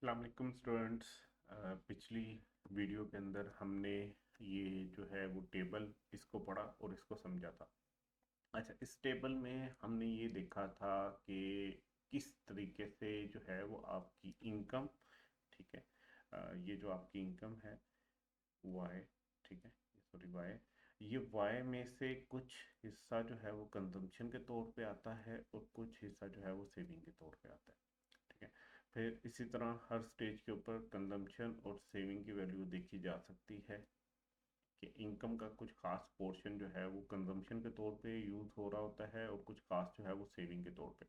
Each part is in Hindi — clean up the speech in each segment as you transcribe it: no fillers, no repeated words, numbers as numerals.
अस्सलाम वालेकुम स्टूडेंट्स। पिछली वीडियो के अंदर हमने ये जो है वो टेबल इसको पढ़ा और इसको समझा था। अच्छा, इस टेबल में हमने ये देखा था कि किस तरीके से जो है वो आपकी इनकम, ठीक है, ये जो आपकी इनकम है वाई, ठीक है, सॉरी वाई, ये वाई में से कुछ हिस्सा जो है वो कंजम्पशन के तौर पे आता है और कुछ हिस्सा जो है वो सेविंग के तौर पे आता है। ठीक है, फिर इसी तरह हर स्टेज के ऊपर कंजम्पशन और सेविंग की वैल्यू देखी जा सकती है कि इनकम का कुछ खास पोर्शन जो है वो कंजम्पशन के तौर पे यूज़ हो रहा होता है और कुछ खास जो है वो सेविंग के तौर पे।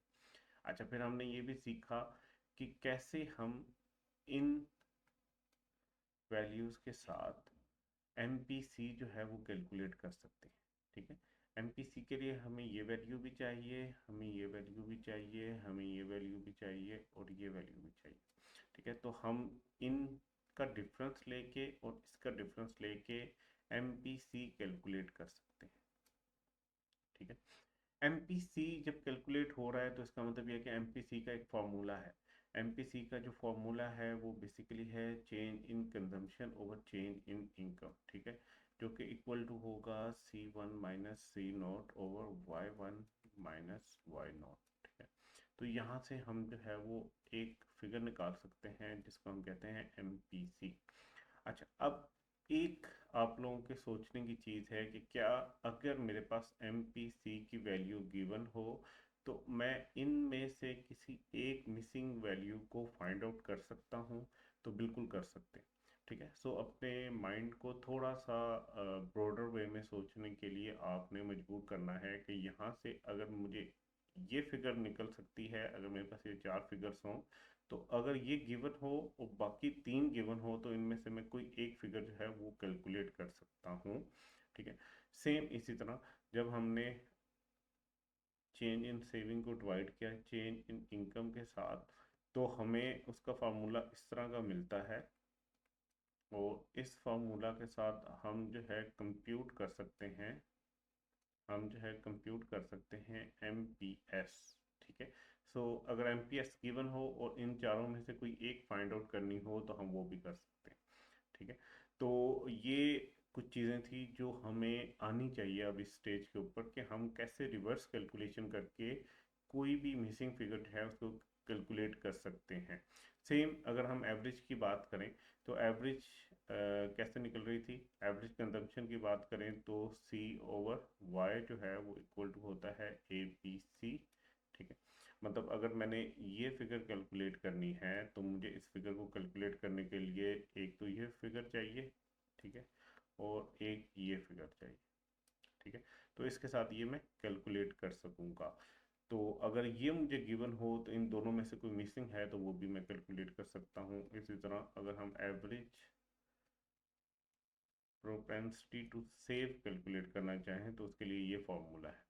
अच्छा, फिर हमने ये भी सीखा कि कैसे हम इन वैल्यूज़ के साथ एमपीसी जो है वो कैलकुलेट कर सकते हैं। ठीक है, एमपीसी के लिए हमें ये वैल्यू भी चाहिए, हमें ये वैल्यू भी चाहिए, हमें ये वैल्यू भी चाहिए और ये वैल्यू भी चाहिए। ठीक है, तो हम इन का डिफरेंस लेके और इसका डिफरेंस लेके एमपीसी कैलकुलेट कर सकते हैं। ठीक है, एमपीसी जब कैलकुलेट हो रहा है तो इसका मतलब यह है कि एमपीसी का एक फार्मूला है। एमपीसी का जो फार्मूला है वो बेसिकली है change in consumption over change in income. ठीक है, जो कि इक्वल टू होगा C1 minus C naught over Y1 minus Y naught. ठीक है, तो यहाँ से हम जो है वो एक फिगर निकाल सकते हैं जिसको हम कहते हैं एमपीसी। अच्छा, अब एक आप लोगों के सोचने की चीज़ है कि क्या अगर मेरे पास एमपीसी की वैल्यू गिवन हो तो मैं इनमें से किसी एक मिसिंग वैल्यू को फाइंड आउट कर सकता हूँ? तो बिल्कुल कर सकते हैं। ठीक है, सो अपने माइंड को थोड़ा सा ब्रॉडर वे में सोचने के लिए आपने मजबूर करना है कि यहाँ से अगर मुझे ये फिगर निकल सकती है, अगर मेरे पास ये चार फिगर्स हों, तो अगर ये गिवन हो और बाकी तीन गिवन हो तो इनमें से मैं कोई एक फिगर जो है वो कैलकुलेट कर सकता हूँ। ठीक है, सेम इसी तरह जब हमने चेंज इन सेविंग को डिवाइड किया चेंज इन इनकम के साथ, तो हमें उसका फार्मूला इस तरह का मिलता है और इस फार्मूला के साथ हम जो है कंप्यूट कर सकते हैं, हम जो है कंप्यूट कर सकते हैं एम पी एस। ठीक है, सो अगर एम पी एस गिवन हो और इन चारों में से कोई एक फाइंड आउट करनी हो तो हम वो भी कर सकते हैं। ठीक है, तो ये कुछ चीज़ें थी जो हमें आनी चाहिए अब इस स्टेज के ऊपर कि हम कैसे रिवर्स कैलकुलेशन करके कोई भी मिसिंग फिगर जो है उसको कैलकुलेट कर सकते हैं। सेम अगर हम एवरेज की बात करें तो एवरेज कैसे निकल रही थी? एवरेज कंजम्पशन की बात करें तो C ओवर Y जो है वो इक्वल टू होता है ABC। ठीक है, मतलब अगर मैंने ये फिगर कैलकुलेट करनी है तो मुझे इस फिगर को कैलकुलेट करने के लिए एक तो ये फिगर चाहिए, ठीक है, और एक ये फिगर चाहिए। ठीक है, तो इसके साथ ये मैं कैलकुलेट कर सकूंगा। तो अगर ये मुझे गिवन हो तो इन दोनों में से कोई मिसिंग है तो वो भी मैं कैलकुलेट कर सकता हूँ। इसी तरह अगर हम average propensity to save calculate करना चाहें तो उसके लिए ये फॉर्मूला है।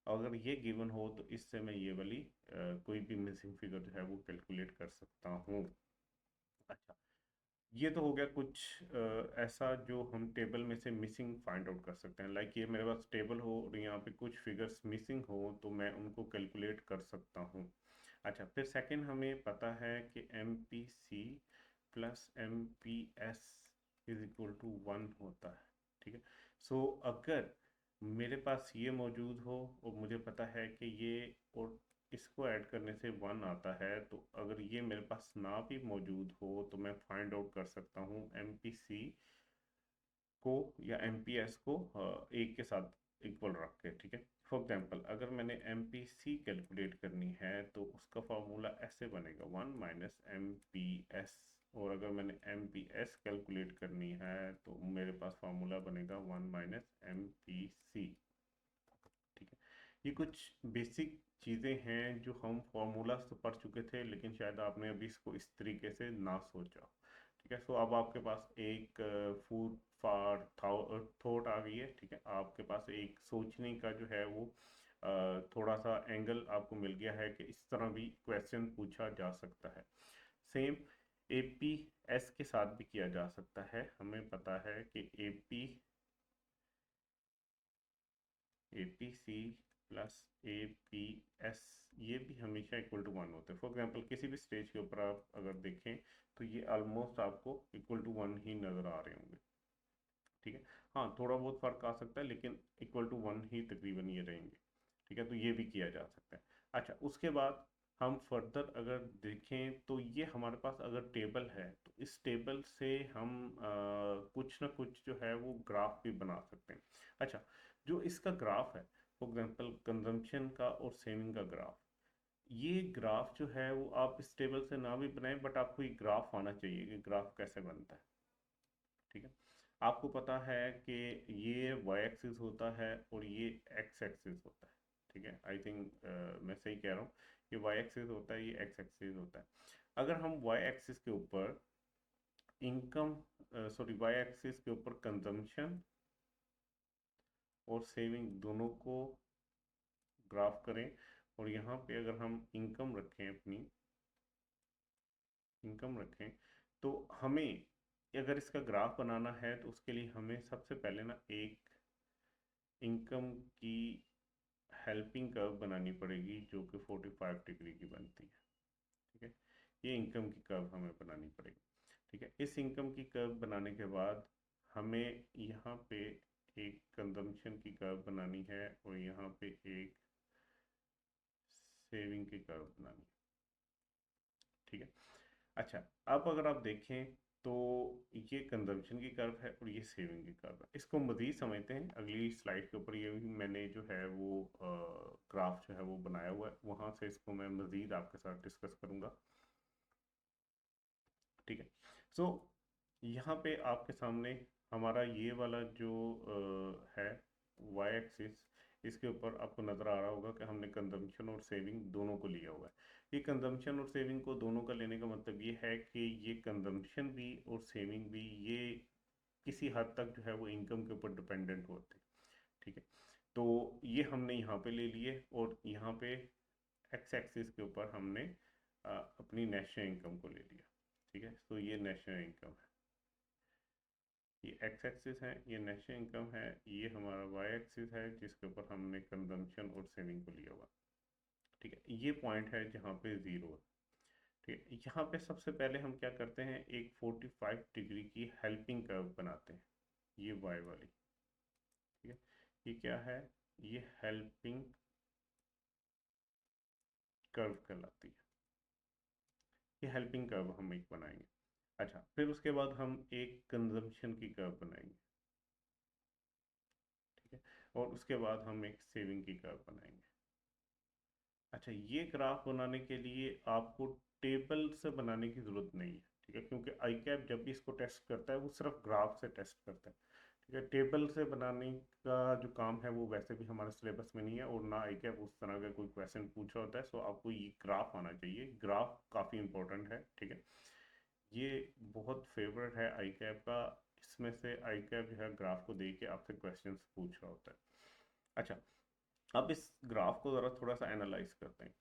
अगर ये गिवन हो तो इससे मैं ये वाली कोई भी मिसिंग फिगर जो है वो कैलकुलेट कर सकता हूँ। अच्छा, ये तो हो गया कुछ ऐसा जो हम टेबल में से मिसिंग फाइंड आउट कर सकते हैं। लाइक ये मेरे पास टेबल हो और यहाँ पे कुछ फिगर्स मिसिंग हो तो मैं उनको कैलकुलेट कर सकता हूँ। अच्छा, फिर सेकंड हमें पता है कि M P C plus M P S is equal to 1 होता है। ठीक है, सो अगर मेरे पास ये मौजूद हो और मुझे पता है कि ये और इसको ऐड करने से 1 आता है, तो अगर ये मेरे पास ना भी मौजूद हो तो मैं फाइंड आउट कर सकता हूँ एम पी सी को या एम पी एस को एक के साथ इक्वल रख के। ठीक है, फॉर एग्जांपल अगर मैंने एम पी सी कैलकुलेट करनी है तो उसका फार्मूला ऐसे बनेगा 1 माइनस एम पी एस, और अगर मैंने एम पी एस कैलकुलेट करनी है तो मेरे पास फार्मूला बनेगा 1 माइनस एम पी सी। ठीक है, ये कुछ बेसिक चीज़ें हैं जो हम फार्मूला से पढ़ चुके थे लेकिन शायद आपने अभी इसको इस तरीके से ना सोचा। ठीक है, सो अब आपके पास एक फूड फॉर थॉट आ गई है। ठीक है, आपके पास एक सोचने का जो है वो थोड़ा सा एंगल आपको मिल गया है कि इस तरह भी क्वेश्चन पूछा जा सकता है। सेम एपी एस के साथ भी किया जा सकता है। हमें पता है कि AP APC plus A P S, ये भी हमेशा इक्वल टू 1 होते हैं। फॉर एग्जांपल किसी भी स्टेज के ऊपर आप अगर देखें तो ये ऑलमोस्ट आपको इक्वल टू 1 ही नज़र आ रहे होंगे, ठीक है। हाँ, थोड़ा बहुत फर्क आ सकता है लेकिन इक्वल टू 1 ही तकरीबन ये रहेंगे, ठीक है। तो ये भी किया जा सकता है। अच्छा, उसके बाद हम फर्दर अगर देखें तो ये हमारे पास अगर टेबल है तो इस टेबल से हम कुछ ना कुछ जो है वो ग्राफ भी बना सकते हैं। अच्छा, जो इसका ग्राफ है, फॉर एग्जांपल कंजम्पशन का और सेविंग का ग्राफ, ये ग्राफ जो है वो आप इस टेबल से ना भी बनाएं, बट आपको ये ग्राफ आना चाहिए कि ग्राफ कैसे बनता है, ठीक है। आपको पता है कि ये वाई एक्सिस होता है और ये एक्स एक्सिस होता है, ठीक है। आई थिंक मैं सही कह रहा हूँ, ये वाई एक्सिस होता है, ये एक्स एक्सिस होता है। अगर हम वाई एक्सिस के ऊपर इनकम, सॉरी, वाई एक्सिस के ऊपर कंजम्पशन और सेविंग दोनों को ग्राफ करें और यहाँ पे अगर हम इनकम रखें, अपनी इनकम रखें, तो हमें अगर इसका ग्राफ बनाना है तो उसके लिए हमें सबसे पहले ना एक इनकम की हेल्पिंग कर्व बनानी पड़ेगी जो कि 45 डिग्री की बनती है, ठीक है। ये इनकम की कर्व हमें बनानी पड़ेगी, ठीक है। इस इनकम की कर्व बनाने के बाद हमें यहाँ पे एक कंजम्पशन की कर्व बनानी है और यहाँ पे एक सेविंग की कर्व बनानी है, ठीक है। अच्छा, अब अगर आप देखें तो ये कंजम्पशन की कर्व है और ये सेविंग की कर्व है। इसको मज़ीद समझते हैं अगली स्लाइड के ऊपर। ये भी मैंने जो है वो ग्राफ जो है वो बनाया हुआ है, वहाँ से इसको मैं मज़ीद आपके साथ डिस्कस करूँगा, ठीक है। सो यहाँ पे आपके सामने हमारा ये वाला जो है वाई एक्सिस, इसके ऊपर आपको नज़र आ रहा होगा कि हमने कंजम्पशन और सेविंग दोनों को लिया हुआ है। ये कंजम्पशन और सेविंग को दोनों का लेने का मतलब ये है कि ये कंजम्पशन भी और सेविंग भी ये किसी हद तक जो है वो इनकम के ऊपर डिपेंडेंट होते हैं, ठीक है। तो ये हमने यहाँ पे ले लिए और यहाँ पे एक्स एक्सिस के ऊपर हमने अपनी नेशनल इनकम को ले लिया, ठीक है। तो ये नेशनल इनकम है, ये एक्स एक्सिस है, ये नेशनल इनकम है, ये हमारा वाई एक्सिस है जिसके ऊपर हमने कंजम्पशन और सेविंग को लिया हुआ, ठीक है। ये पॉइंट है जहाँ पे ज़ीरो है, ठीक है। यहाँ पे सबसे पहले हम क्या करते हैं, एक 45 डिग्री की हेल्पिंग कर्व बनाते हैं, ये वाई वाली, ठीक है। ये क्या है, ये हेल्पिंग कर्व कहलाती है, ये हेल्पिंग कर्व हम एक बनाएंगे। अच्छा, फिर उसके बाद हम एक कंजम्पशन की कर्व बनाएंगे, ठीक है। और उसके बाद हम एक सेविंग की कर्व बनाएंगे। अच्छा, ये ग्राफ बनाने के लिए आपको टेबल से बनाने की ज़रूरत नहीं है, ठीक है, क्योंकि आई कैप जब भी इसको टेस्ट करता है वो सिर्फ ग्राफ से टेस्ट करता है, ठीक है। टेबल से बनाने का जो काम है वो वैसे भी हमारे सिलेबस में नहीं है और ना आई कैप उस तरह का कोई क्वेश्चन पूछा होता है। सो आपको ये ग्राफ आना चाहिए, ग्राफ काफ़ी इंपॉर्टेंट है, ठीक है। ये बहुत फेवरेट है आई कैप का, इसमें से आई कैप जो है ग्राफ को दे के आपसे क्वेश्चन पूछ रहा होता है। अच्छा, अब इस ग्राफ को ज़रा थोड़ा सा एनालाइज करते हैं।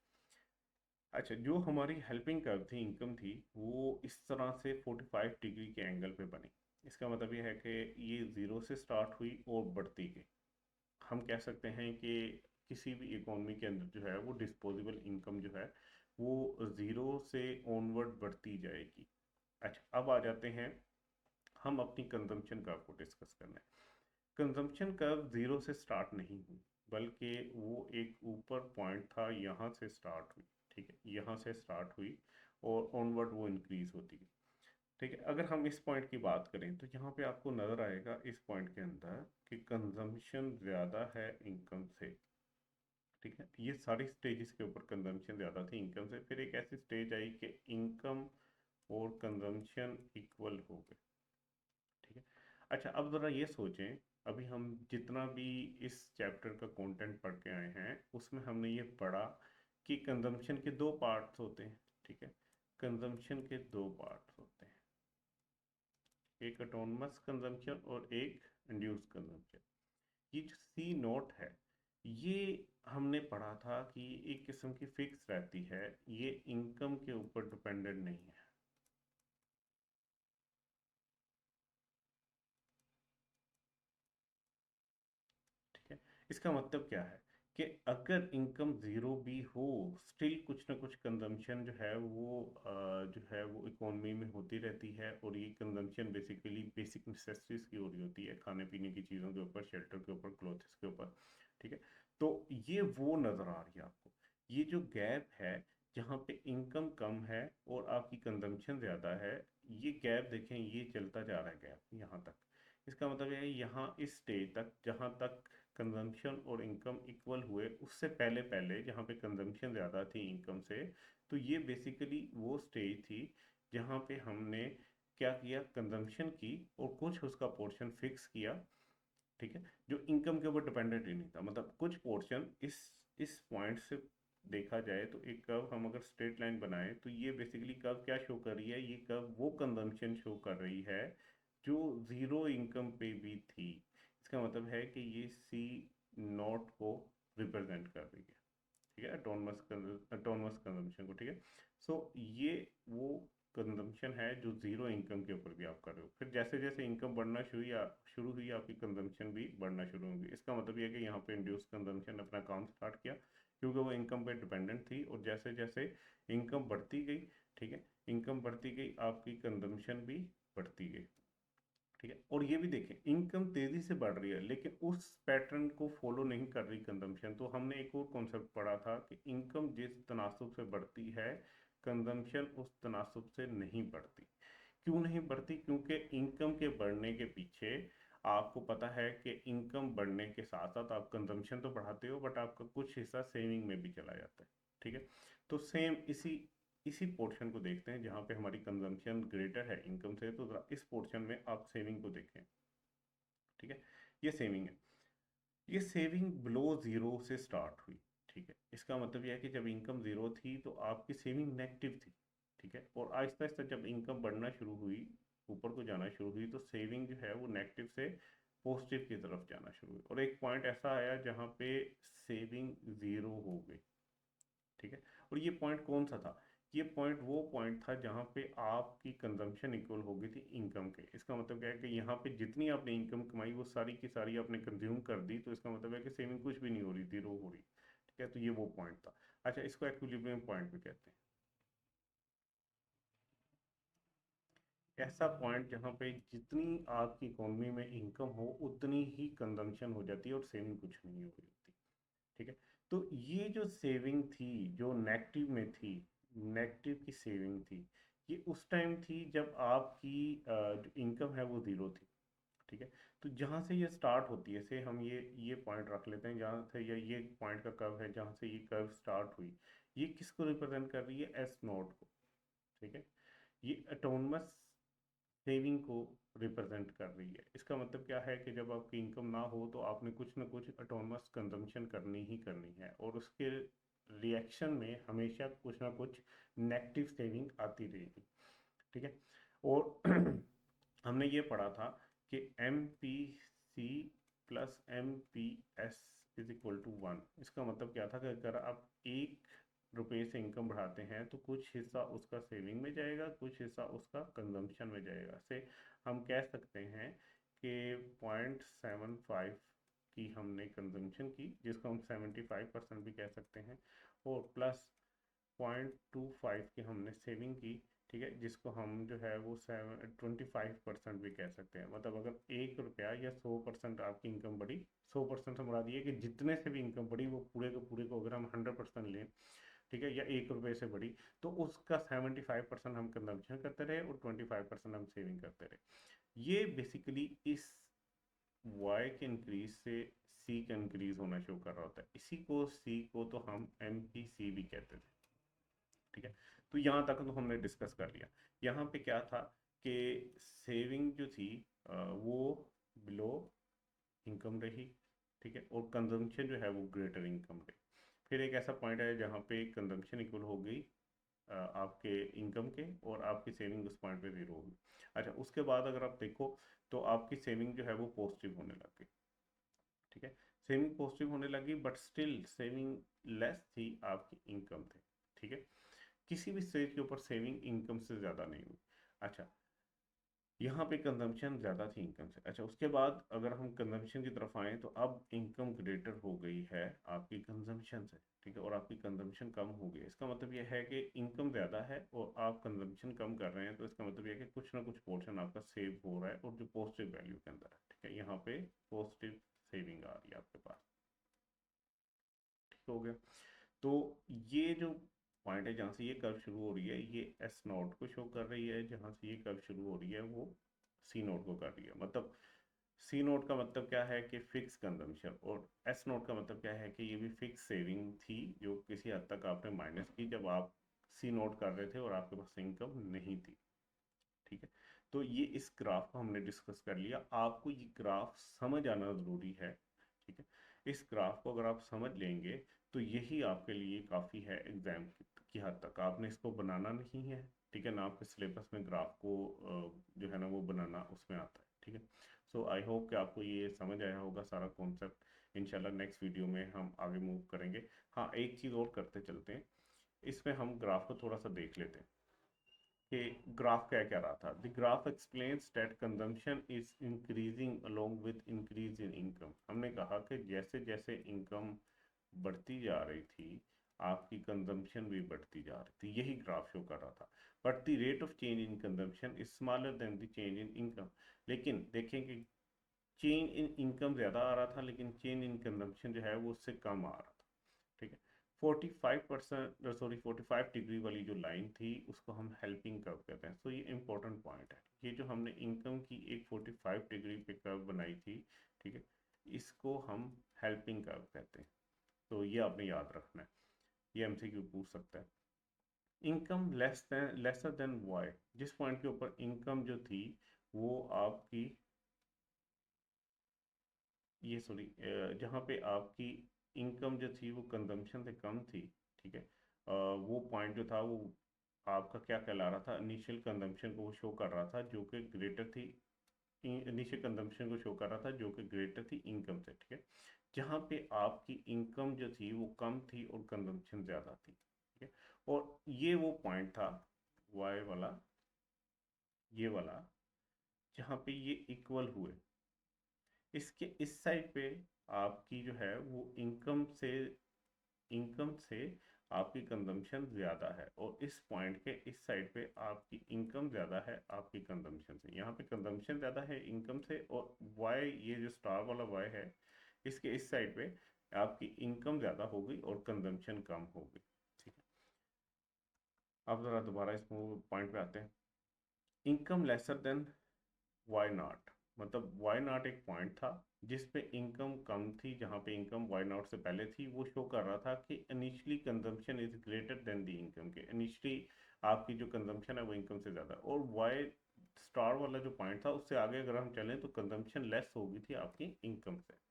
अच्छा, जो हमारी हेल्पिंग कर्व थी, इनकम थी, वो इस तरह से 45 डिग्री के एंगल पे बनी। इसका मतलब ये है कि ये ज़ीरो से स्टार्ट हुई और बढ़ती गई। हम कह सकते हैं कि किसी भी इकोनॉमी के अंदर जो है वो डिस्पोजेबल इनकम जो है वो ज़ीरो से ऑनवर्ड बढ़ती जाएगी। अच्छा, अब आ जाते हैं हम अपनी कंजम्पशन कर्व को डिस्कस करना है। कंजम्पशन कर्व ज़ीरो से स्टार्ट नहीं हुई, बल्कि वो एक ऊपर पॉइंट था, यहाँ से स्टार्ट हुई, ठीक है, यहाँ से स्टार्ट हुई और ऑनवर्ड वो इंक्रीज होती गई, ठीक है। अगर हम इस पॉइंट की बात करें तो यहाँ पे आपको नज़र आएगा इस पॉइंट के अंदर कि कंजम्पशन ज़्यादा है इनकम से, ठीक है। ये सारी स्टेजेस के ऊपर कंजम्पशन ज़्यादा थी इनकम से, फिर एक ऐसी स्टेज आई कि इनकम और कंजम्पशन इक्वल हो गए, ठीक है। अच्छा, अब ज़रा ये सोचें, अभी हम जितना भी इस चैप्टर का कंटेंट पढ़ के आए हैं उसमें हमने ये पढ़ा कि कंजम्पशन के दो पार्ट्स होते हैं, ठीक है। कंजम्पशन के दो पार्ट्स होते हैं, एक ऑटोनमस कंजम्पशन और एक इंड्यूस कंजम्पशन। ये जो सी नोट है, ये हमने पढ़ा था कि एक किस्म की फिक्स रहती है, ये इनकम के ऊपर डिपेंडेंट नहीं है, ठीक है। इसका मतलब क्या है कि अगर इनकम ज़ीरो भी हो, स्टिल कुछ ना कुछ कंजम्पशन जो है वो जो है वो इकोनॉमी में होती रहती है, और ये कंजम्पशन बेसिकली बेसिक नेसेसिटीज़ की हो रही होती है, खाने पीने की चीज़ों के ऊपर, शेल्टर के ऊपर, क्लोथ्स के ऊपर, ठीक है। तो ये वो नज़र आ रही है आपको, ये जो गैप है जहाँ पे इनकम कम है और आपकी कंजम्पशन ज़्यादा है, ये गैप देखें, ये चलता जा रहा है गैप यहाँ तक। इसका मतलब है यहाँ इस स्टेज तक जहाँ तक कंजम्पशन और इनकम इक्वल हुए, उससे पहले पहले जहाँ पे कंजम्पशन ज़्यादा थी इनकम से, तो ये बेसिकली वो स्टेज थी जहाँ पे हमने क्या किया, कंजम्पशन की और कुछ उसका पोर्शन फिक्स किया, ठीक है, जो इनकम के ऊपर डिपेंडेंट ही नहीं था। मतलब कुछ पोर्शन इस पॉइंट से देखा जाए तो एक कर्व हम अगर स्ट्रेट लाइन बनाए तो ये बेसिकली कर्व क्या शो कर रही है, ये कर्व वो कंजम्पशन शो कर रही है जो ज़ीरो इनकम पे भी थी। इसका मतलब है कि ये सी नॉट को रिप्रेजेंट कर रही है, ठीक है, ऑटोनमस कंजम्पशन को, ठीक है। सो ये वो कंजम्पशन है जो ज़ीरो इनकम के ऊपर भी आप कर रहे हो। फिर जैसे जैसे इनकम बढ़ना शुरू हुई आपकी कंजम्पशन भी बढ़ना शुरू होगी। इसका मतलब ये है कि यहाँ पे इंड्यूस कंजम्पशन अपना काम स्टार्ट किया, क्योंकि वो इनकम पे डिपेंडेंट थी, और जैसे जैसे इनकम बढ़ती गई, ठीक है, इनकम बढ़ती गई, आपकी कंजम्पशन भी बढ़ती गई, ठीक है। और ये भी देखें, इनकम तेजी से बढ़ रही है लेकिन उस पैटर्न को फॉलो नहीं कर रही कंजम्पशन। तो हमने एक और कॉन्सेप्ट पढ़ा था कि इनकम जिस तनासुब से बढ़ती है, कंजम्पशन उस तनासुब से नहीं बढ़ती। क्यों नहीं बढ़ती? क्योंकि इनकम के बढ़ने के पीछे आपको पता है कि इनकम बढ़ने के साथ साथ आप कंजम्पशन तो बढ़ाते हो, बट आपका कुछ हिस्सा सेविंग में भी चला जाता है, ठीक है। तो सेम इसी इसी पोर्शन को देखते हैं जहाँ पे हमारी कंजम्पशन ग्रेटर है इनकम से, तो जरा इस पोर्शन में आप सेविंग को देखें, ठीक है। ये सेविंग है, ये सेविंग बिलो जीरो से स्टार्ट हुई, ठीक है। इसका मतलब यह है कि जब इनकम जीरो थी तो आपकी सेविंग नेगेटिव थी, ठीक है, और आहिस्ता आहिस्ता जब इनकम बढ़ना शुरू हुई, ऊपर को जाना शुरू हुई, तो सेविंग जो है वो नेगेटिव से पॉजिटिव की तरफ जाना शुरू हुई, और एक पॉइंट ऐसा आया जहाँ पे सेविंग जीरो हो गई, ठीक है। और ये पॉइंट कौन सा था? ये पॉइंट वो पॉइंट था जहाँ पे आपकी कंजम्पशन इक्वल हो गई थी इनकम के। इसका मतलब क्या है कि यहाँ पे जितनी आपने इनकम कमाई वो सारी की सारी आपने कंज्यूम कर दी, तो इसका मतलब है कि सेविंग कुछ भी नहीं हो रही, जीरो हो रही, ठीक है। तो ये वो पॉइंट था। अच्छा, इसको इक्विलिब्रियम पॉइंट भी कहते हैं। ऐसा पॉइंट जहाँ पे जितनी आपकी इकोनॉमी में इनकम हो उतनी ही कंजम्पशन हो जाती है और सेविंग कुछ नहीं हो रही होती, ठीक है। तो ये जो सेविंग थी जो नेगेटिव में थी, नेगेटिव की सेविंग थी, ये उस टाइम थी जब आपकी जो इनकम है वो ज़ीरो थी, ठीक है। तो जहाँ से ये स्टार्ट होती है, से हम ये पॉइंट रख लेते हैं जहाँ से ये पॉइंट का कर्व है, जहाँ से ये कर्व स्टार्ट हुई, ये किसको रिप्रेजेंट कर रही है? एस नोट को, ठीक है। ये ऑटोनमस सेविंग को रिप्रेजेंट कर रही है। इसका मतलब क्या है कि जब आपकी इनकम ना हो तो आपने कुछ ना कुछ ऑटोनमस कंजम्पशन करनी ही करनी है, और उसके रिएक्शन में हमेशा कुछ ना कुछ नेगेटिव सेविंग आती रहेगी, ठीक है। और हमने ये पढ़ा था कि M P C plus M P S is equal to one. इसका मतलब क्या था कि अगर आप 1 रुपये से इनकम बढ़ाते हैं तो कुछ हिस्सा उसका सेविंग में जाएगा, कुछ हिस्सा उसका कंजम्पशन में जाएगा। से हम कह सकते हैं कि 0.75 की हमने कंजम्पशन की, जिसको हम 75% भी कह सकते हैं, और प्लस 0.25 की हमने सेविंग की, ठीक है, जिसको हम जो है वो 25% भी कह सकते हैं। मतलब अगर 1 रुपया या 100% आपकी इनकम बढ़ी, 100% से मुराद ये कि जितने से भी इनकम बढ़ी वो पूरे को पूरे को अगर हम 100% लें, ठीक है, या 1 रुपये से बढ़ी, तो उसका 75% हम कंजम्पशन करते रहे और 25% हम सेविंग करते रहे। ये बेसिकली इस वाई के इंक्रीज से सी का इंक्रीज होना शुरू कर रहा होता है। इसी को सी को तो हम एम पी सी भी कहते थे, ठीक है। तो यहाँ तक तो हमने डिस्कस कर लिया। यहाँ पे क्या था कि सेविंग जो थी वो बिलो इनकम रही, ठीक है, और कंजम्पशन जो है वो ग्रेटर इनकम रही। फिर एक ऐसा पॉइंट है जहाँ पे कंजम्पशन इक्वल हो गई आपके इनकम के, और आपकी सेविंग उस पॉइंट पे जीरो होगी। अच्छा, उसके बाद अगर आप देखो तो आपकी सेविंग जो है वो पॉजिटिव होने लग गई, ठीक है। सेविंग पॉजिटिव होने लगी, बट स्टिल सेविंग लेस थी आपकी इनकम थे, ठीक है। किसी भी स्टेज के ऊपर सेविंग इनकम से ज़्यादा नहीं हुई। अच्छा, यहाँ पे कंजम्पशन ज़्यादा थी इनकम से। अच्छा, उसके बाद अगर हम कंजम्पशन की तरफ आएँ तो अब इनकम ग्रेटर हो गई है आपकी कंजम्पशन से, ठीक है, और आपकी कंजम्पशन कम हो गई है। इसका मतलब यह है कि इनकम ज़्यादा है और आप कंजम्पशन कम कर रहे हैं, तो इसका मतलब यह है कि कुछ ना कुछ पोर्शन आपका सेव हो रहा है और जो पॉजिटिव वैल्यू के अंदर है, ठीक है, यहाँ पे पॉजिटिव सेविंग आ रही है आपके पास। ठीक हो गया। तो ये जो पॉइंट है जहाँ से ये कर्व शुरू हो रही है, ये एस नोट को शो कर रही है, जहाँ से ये कर्व शुरू हो रही है वो सी नोट को कर रही है। मतलब सी नोट का मतलब क्या है कि फिक्स कंजम्पशन, और एस नोट का मतलब क्या है कि ये भी फिक्स सेविंग थी जो किसी हद तक आपने माइनस की जब आप सी नोट कर रहे थे और आपके पास इनकम नहीं थी। ठीक है, तो ये इस ग्राफ को हमने डिस्कस कर लिया। आपको ये ग्राफ समझ आना ज़रूरी है। ठीक है, इस ग्राफ को अगर आप समझ लेंगे तो यही आपके लिए काफ़ी है एग्जाम की हद तक। आपने इसको बनाना नहीं है, ठीक है ना, आपके सिलेबस में ग्राफ को जो है ना वो बनाना उसमें आता है। ठीक है, सो आई होप कि आपको ये समझ आया होगा सारा कॉन्सेप्ट। इंशाल्लाह नेक्स्ट वीडियो में हम आगे मूव करेंगे। हाँ, एक चीज़ और करते चलते हैं, इसमें हम ग्राफ को थोड़ा सा देख लेते हैं कि ग्राफ क्या कह रहा था। The graph explains that consumption is increasing along with increase in income. हमने कहा कि जैसे जैसे इनकम बढ़ती जा रही थी आपकी कंजम्पशन भी बढ़ती जा रही थी, यही ग्राफ शो कर रहा था। But the rate of change in consumption is smaller than the change in income. लेकिन देखें कि चेंज इन इनकम ज़्यादा आ रहा था लेकिन चेंज इन कंजम्पशन जो है वो उससे कम आ रहा था। ठीक है, 45% सॉरी 45 डिग्री वाली जो लाइन थी उसको हम हेल्पिंग कर्व कहते हैं। सो ये इंपॉर्टेंट पॉइंट है, ये जो हमने इनकम की एक 45 डिग्री पे कर्व बनाई थी, ठीक है, इसको हम हेल्पिंग कर्व कहते हैं। तो ये आपने याद रखना है, ये एमसीक्यू पूछ सकता है। इनकम लेसर देन वाई, जिस पॉइंट के ऊपर इनकम जो थी वो आपकी ये सॉरी जहाँ पे आपकी इनकम जो थी वो कंजम्पशन से कम थी, ठीक है, वो पॉइंट जो था वो आपका क्या कहला रहा था, इनिशियल कंजम्पशन को वो शो कर रहा था जो कि ग्रेटर थी, इनिशियल कंजम्पशन को शो कर रहा था जो कि ग्रेटर थी इनकम से। ठीक है, जहाँ पे आपकी इनकम जो थी वो कम थी और कंजम्पशन ज़्यादा थी। ठीक है, और ये वो पॉइंट था वाई वाला, ये वाला, जहाँ पे ये इक्वल हुए। इसके इस साइड पे आपकी जो है वो इनकम से आपकी कंजम्पशन ज़्यादा है, और इस पॉइंट के इस साइड पे आपकी इनकम ज़्यादा है आपकी कंजम्पशन से। यहाँ पे कंजम्पशन ज़्यादा है इनकम से, और वाई ये जो स्टार वाला वाई है इसके इस साइड पे आपकी इनकम ज़्यादा हो गई और कंजम्पशन कम हो गई। ठीक है, अब ज़रा दोबारा इस पॉइंट पे आते हैं। Income lesser than Y naught, मतलब वाई नॉट एक पॉइंट था जिस पे इनकम कम थी, जहाँ पे इनकम वाई नॉट से पहले थी। वो शो कर रहा था कि initially consumption is greater than the income, के इनिशियली आपकी जो कंजम्पशन है वो इनकम से ज़्यादा, और वाई स्टार वाला जो पॉइंट था उससे आगे अगर हम चलें तो कंजम्पशन लेस हो गई थी आपकी इनकम से।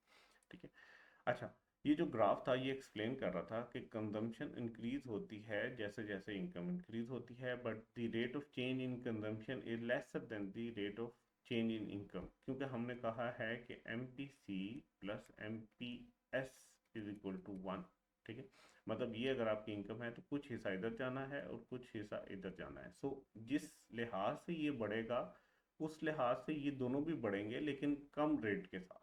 ठीक है, अच्छा, ये जो ग्राफ था ये एक्सप्लेन कर रहा था कि कंजम्पशन इंक्रीज होती है जैसे जैसे इनकम इंक्रीज होती है, but the rate of change in consumption is lesser than the rate of change in income, क्योंकि हमने कहा है कि M P C plus M P S is equal to 1। ठीक है, मतलब ये अगर आपकी इनकम है तो कुछ हिस्सा इधर जाना है और कुछ हिस्सा इधर जाना है। सो जिस लिहाज से ये बढ़ेगा उस लिहाज से ये दोनों भी बढ़ेंगे लेकिन कम रेट के साथ।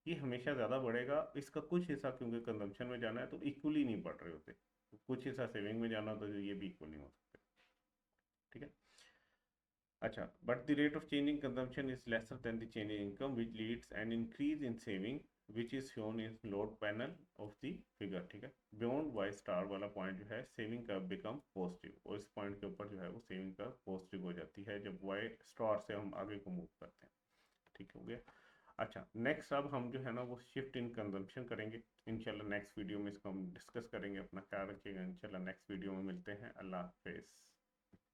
ये हमेशा ज़्यादा बढ़ेगा, इसका कुछ हिस्सा क्योंकि कंजम्पशन में जाना है तो इक्वली नहीं बढ़ रहे होते, तो कुछ हिस्सा सेविंग में जाना होता तो ये भी इक्वल नहीं हो सकते। ठीक है, अच्छा, but the rate of change in consumption is lesser than the change in income which leads an increase in saving which is shown in load panel of the figure. ठीक है, बियॉन्ड वाई स्टार वाला पॉइंट जो है सेविंग कर्व बिकम पॉजिटिव, और इस पॉइंट के ऊपर जो है वो सेविंग कर्व पॉजिटिव हो जाती है जब वाई स्टार से हम आगे को मूव करते हैं। ठीक हो गया। अच्छा, नेक्स्ट अब हम जो है ना वो शिफ्ट इन कंजम्पशन करेंगे इंशाल्लाह नेक्स्ट वीडियो में, इसको हम डिस्कस करेंगे। अपना ख्याल रखिएगा, इंशाल्लाह नेक्स्ट वीडियो में मिलते हैं। अल्लाह हाफिज़।